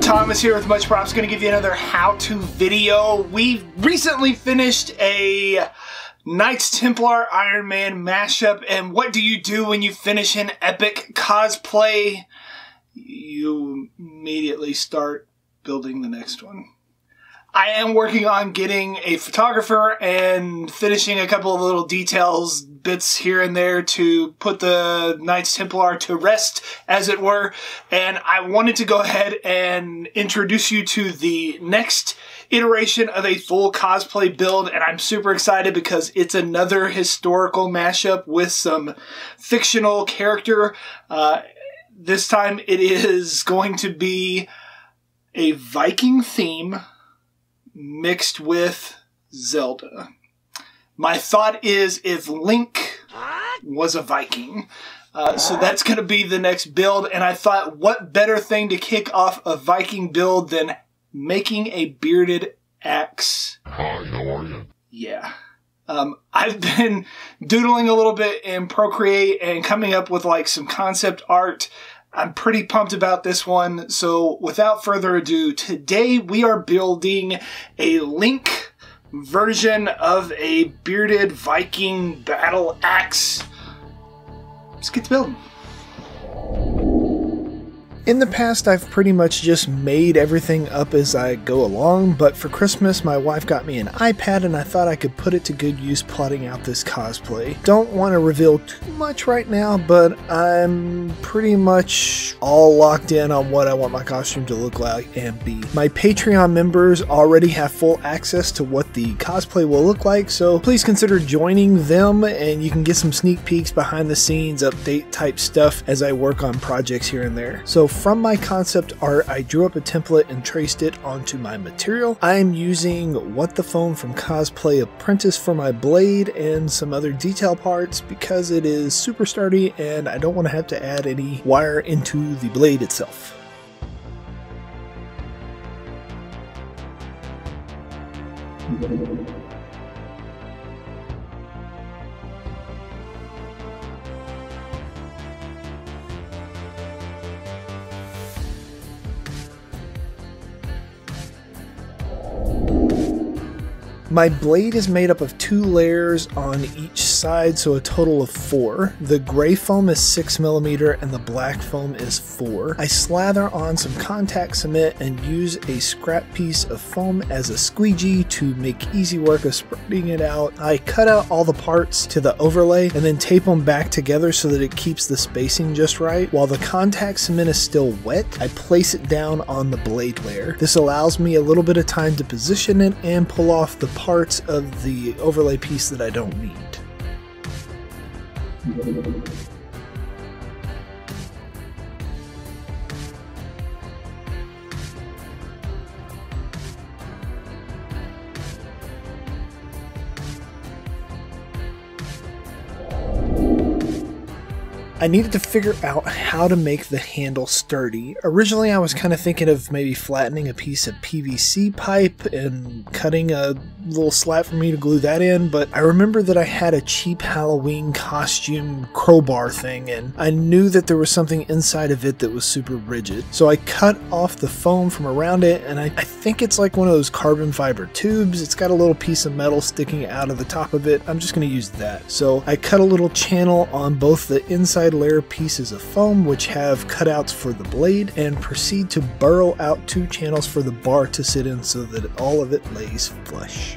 Thomas here with Much Props, going to give you another how-to video. We recently finished a Knights Templar Iron Man mashup, and what do you do when you finish an epic cosplay? You immediately start building the next one. I am working on getting a photographer and finishing a couple of little details, bits here and there to put the Knights Templar to rest, as it were. And I wanted to go ahead and introduce you to the next iteration of a full cosplay build. And I'm super excited because it's another historical mashup with some fictional character. This time it is going to be a Viking theme mixed with Zelda. My thought is if Link was a Viking. So that's going to be the next build, and I thought what better thing to kick off a Viking build than making a bearded axe. Hi, how are you? Yeah. I've been doodling a little bit in Procreate and coming up with like some concept art. I'm pretty pumped about this one, so without further ado, today we are building a Link version of a bearded Viking battle axe. Let's get to building. In the past, I've pretty much just made everything up as I go along, but for Christmas, my wife got me an iPad and I thought I could put it to good use plotting out this cosplay. Don't want to reveal too much right now, but I'm pretty much all locked in on what I want my costume to look like and be. My Patreon members already have full access to what the cosplay will look like, so please consider joining them and you can get some sneak peeks behind the scenes, update type stuff as I work on projects here and there. So from my concept art, I drew up a template and traced it onto my material. I'm using What the Phone from Cosplay Apprentice for my blade and some other detail parts because it is super sturdy and I don't want to have to add any wire into the blade itself. My blade is made up of 2 layers on each side, so a total of 4. The gray foam is 6mm and the black foam is 4. I slather on some contact cement and use a scrap piece of foam as a squeegee to make easy work of spreading it out. I cut out all the parts to the overlay and then tape them back together so that it keeps the spacing just right. While the contact cement is still wet, I place it down on the blade layer. This allows me a little bit of time to position it and pull off the parts of the overlay piece that I don't need. I needed to figure out how to make the handle sturdy. Originally I was kind of thinking of maybe flattening a piece of PVC pipe and cutting a little slat for me to glue that in, but I remember that I had a cheap Halloween costume crowbar thing and I knew that there was something inside of it that was super rigid. So I cut off the foam from around it and I think it's like one of those carbon fiber tubes. It's got a little piece of metal sticking out of the top of it. I'm just going to use that. So I cut a little channel on both the inside layer pieces of foam, which have cutouts for the blade, and proceed to burrow out 2 channels for the bar to sit in so that all of it lays flush.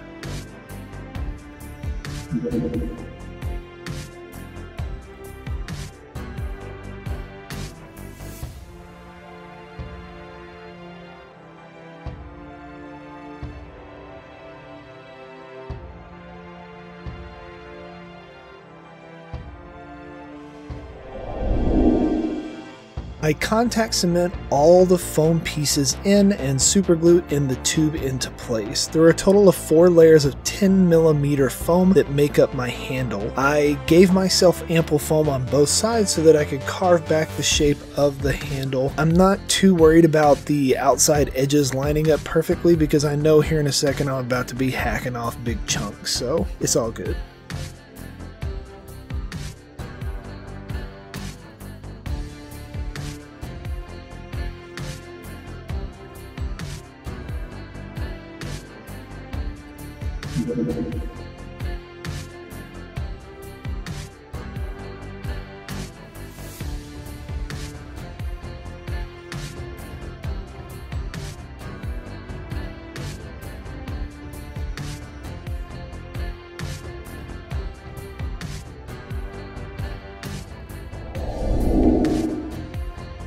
I I contact cement all the foam pieces in and superglue in the tube into place. There are a total of 4 layers of 10mm foam that make up my handle. I gave myself ample foam on both sides so that I could carve back the shape of the handle. I'm not too worried about the outside edges lining up perfectly because I know here in a second I'm about to be hacking off big chunks, so it's all good.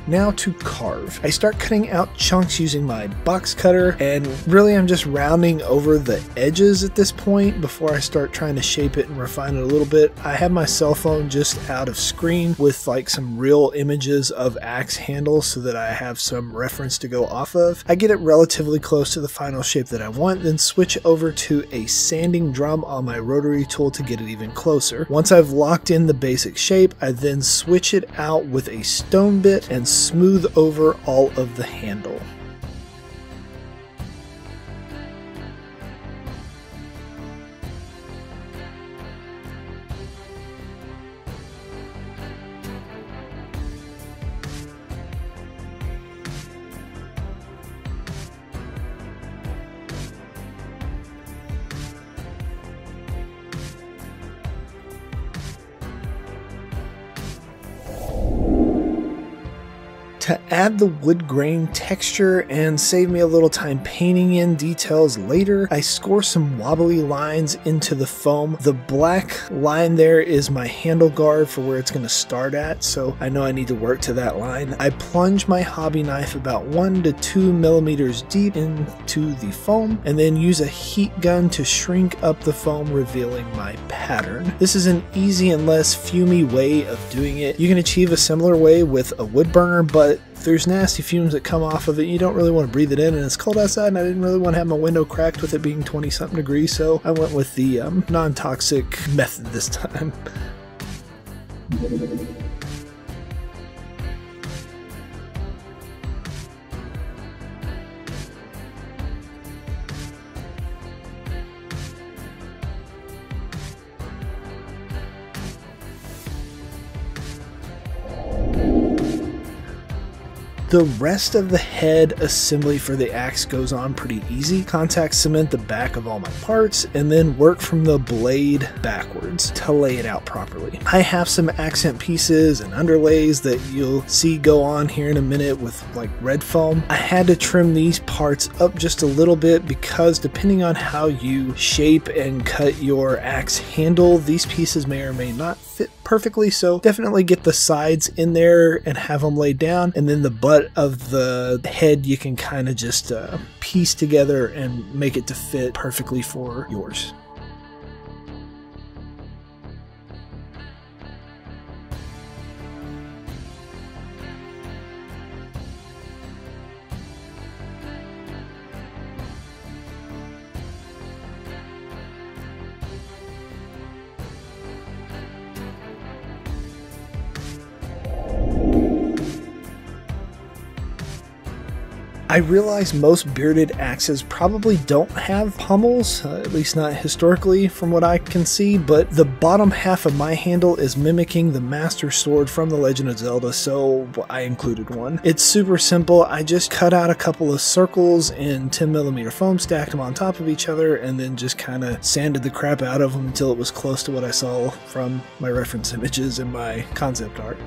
Now to carve. I start cutting out chunks using my box cutter, and really I'm just rounding over the edges at this point before I start trying to shape it and refine it a little bit. I have my cell phone just out of screen with like some real images of axe handles so that I have some reference to go off of. I get it relatively close to the final shape that I want, then switch over to a sanding drum on my rotary tool to get it even closer. Once I've locked in the basic shape, I then switch it out with a stone bit and smooth over all of the handle. To add the wood grain texture and save me a little time painting in details later, I score some wobbly lines into the foam. The black line there is my handle guard for where it's going to start at, so I know I need to work to that line. I plunge my hobby knife about 1 to 2 millimeters deep into the foam and then use a heat gun to shrink up the foam, revealing my pattern. This is an easy and less fumey way of doing it. You can achieve a similar way with a wood burner, but there's nasty fumes that come off of it. You don't really want to breathe it in, and it's cold outside, and I didn't really want to have my window cracked with it being 20-something degrees, so I went with the non-toxic method this time. The rest of the head assembly for the axe goes on pretty easy. Contact cement the back of all my parts and then work from the blade backwards to lay it out properly. I have some accent pieces and underlays that you'll see go on here in a minute with like red foam. I had to trim these parts up just a little bit because depending on how you shape and cut your axe handle, these pieces may or may not fit perfectly, so definitely get the sides in there and have them laid down, and then the butt of the head you can kind of just piece together and make it to fit perfectly for yours. I realize most bearded axes probably don't have pommels, at least not historically from what I can see, but the bottom half of my handle is mimicking the Master Sword from The Legend of Zelda, so I included one. It's super simple. I just cut out a couple of circles in 10mm foam, stacked them on top of each other, and then just kind of sanded the crap out of them until it was close to what I saw from my reference images and my concept art.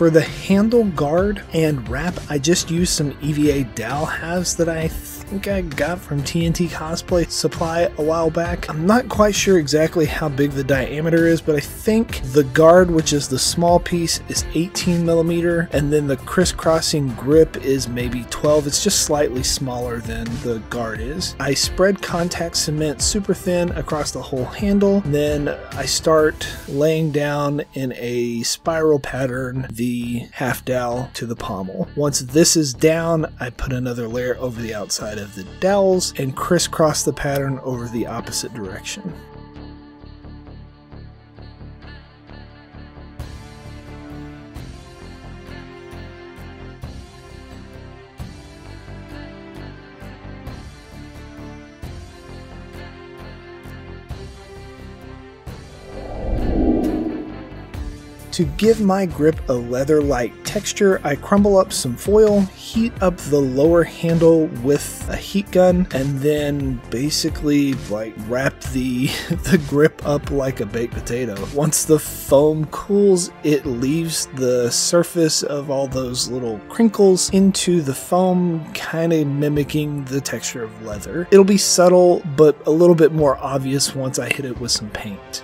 For the handle guard and wrap, I just used some EVA dowel halves that I think I got from TNT Cosplay Supply a while back. I'm not quite sure exactly how big the diameter is, but I think the guard, which is the small piece, is 18 millimeter, and then the crisscrossing grip is maybe 12. It's just slightly smaller than the guard is. I spread contact cement super thin across the whole handle, then I start laying down in a spiral pattern the half dowel to the pommel. Once this is down, I put another layer over the outside of the dowels and crisscross the pattern over the opposite direction. To give my grip a leather-like texture, I crumble up some foil, heat up the lower handle with a heat gun, and then basically wrap the grip up like a baked potato. Once the foam cools, it leaves the surface of all those little crinkles into the foam, kind of mimicking the texture of leather. It'll be subtle, but a little bit more obvious once I hit it with some paint.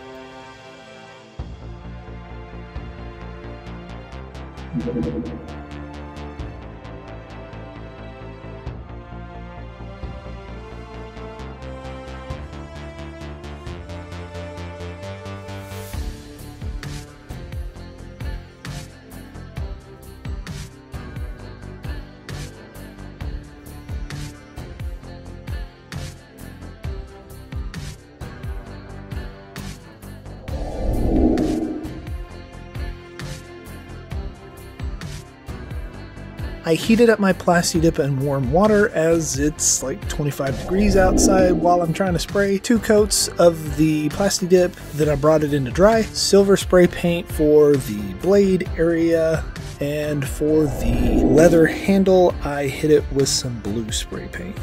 I heated up my Plasti Dip in warm water as it's like 25 degrees outside while I'm trying to spray. 2 coats of the Plasti Dip, then I brought it in to dry. Silver spray paint for the blade area, and for the leather handle, I hit it with some blue spray paint.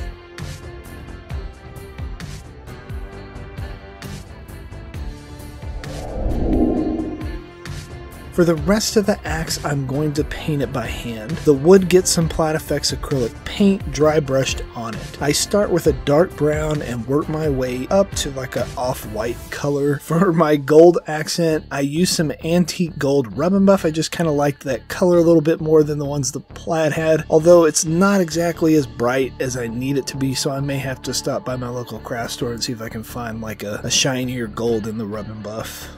For the rest of the axe, I'm going to paint it by hand. The wood gets some Plat Effects acrylic paint dry brushed on it. I start with a dark brown and work my way up to like an off-white color. For my gold accent, I use some antique gold rub and buff. I just kind of liked that color a little bit more than the ones the plaid had, although it's not exactly as bright as I need it to be, so I may have to stop by my local craft store and see if I can find like a shinier gold in the rub and buff.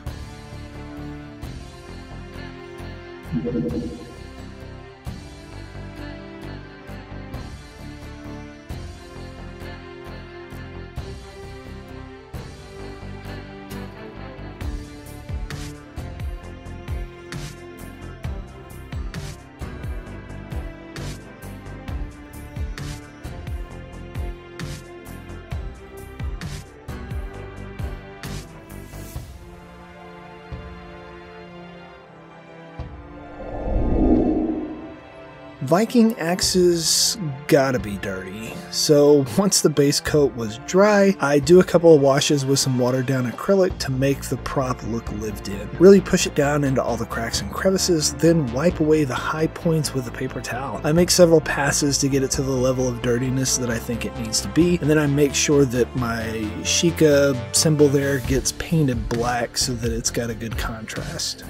Viking axes gotta be dirty, so once the base coat was dry, I do a couple of washes with some watered down acrylic to make the prop look lived in. Really push it down into all the cracks and crevices, then wipe away the high points with a paper towel. I make several passes to get it to the level of dirtiness that I think it needs to be, and then I make sure that my Sheikah symbol there gets painted black so that it's got a good contrast.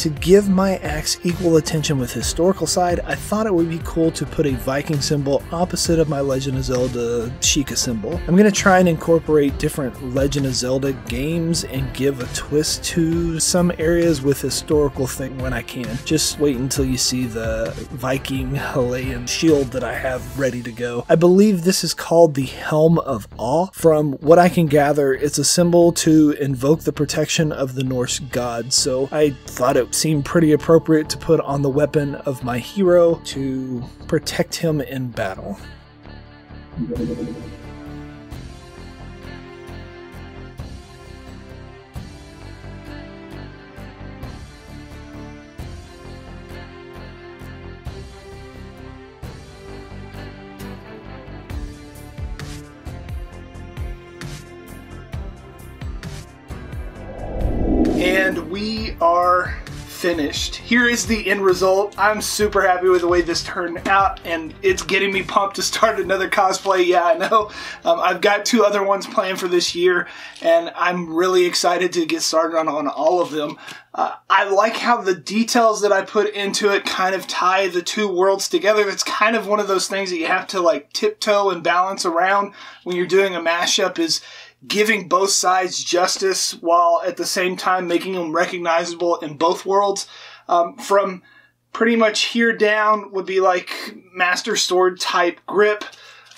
To give my axe equal attention with historical side, I thought it would be cool to put a Viking symbol opposite of my Legend of Zelda Sheikah symbol. I'm going to try and incorporate different Legend of Zelda games and give a twist to some areas with historical thing when I can. Just wait until you see the Viking Halayan shield that I have ready to go. I believe this is called the Helm of Awe. From what I can gather, it's a symbol to invoke the protection of the Norse gods, so I thought it seemed pretty appropriate to put on the weapon of my hero to protect him in battle. And we are finished. Here is the end result. I'm super happy with the way this turned out, and it's getting me pumped to start another cosplay. Yeah, I know. I've got 2 other ones planned for this year, and I'm really excited to get started on all of them. I like how the details that I put into it kind of tie the 2 worlds together. It's kind of one of those things that you have to like tiptoe and balance around when you're doing a mashup, is giving both sides justice while at the same time making them recognizable in both worlds. From pretty much here down would be like Master Sword type grip.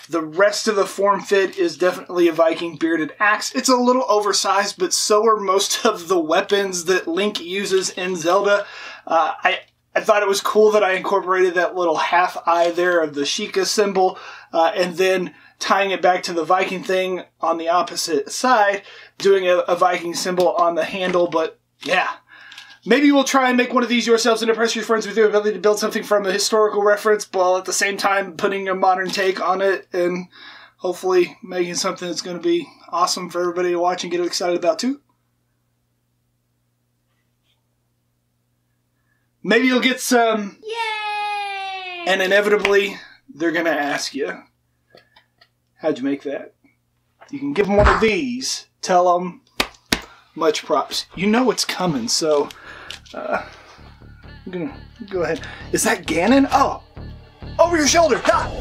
The rest of the form fit is definitely a Viking bearded axe. It's a little oversized, but so are most of the weapons that Link uses in Zelda. I thought it was cool that I incorporated that little half eye there of the Sheikah symbol, and then tying it back to the Viking thing on the opposite side, doing a Viking symbol on the handle. But yeah, maybe we'll try and make one of these yourselves and impress your friends with your ability to build something from a historical reference, while at the same time putting a modern take on it, and hopefully making something that's going to be awesome for everybody to watch and get excited about too. Maybe you'll get some. Yay! And inevitably, they're going to ask you, how'd you make that? You can give them one of these. Tell them, much props. You know it's coming, so I'm going to go ahead. Is that Ganon? Oh! Over your shoulder! Ha!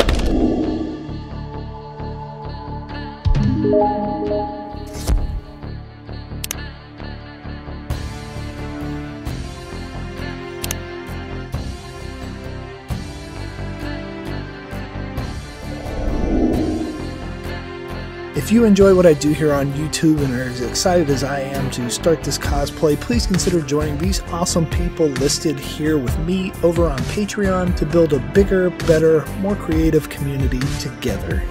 If you enjoy what I do here on YouTube and are as excited as I am to start this cosplay, please consider joining these awesome people listed here with me over on Patreon to build a bigger, better, more creative community together.